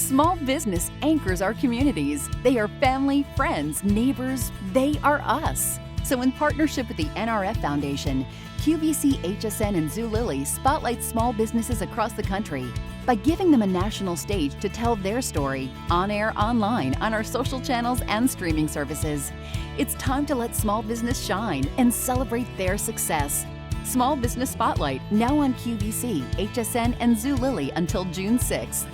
Small business anchors our communities. They are family, friends, neighbors. They are us. So in partnership with the NRF Foundation, QVC, HSN, and Zulily spotlight small businesses across the country by giving them a national stage to tell their story, on air, online, on our social channels and streaming services. It's time to let small business shine and celebrate their success. Small Business Spotlight, now on QVC, HSN, and Zulily until June 6th.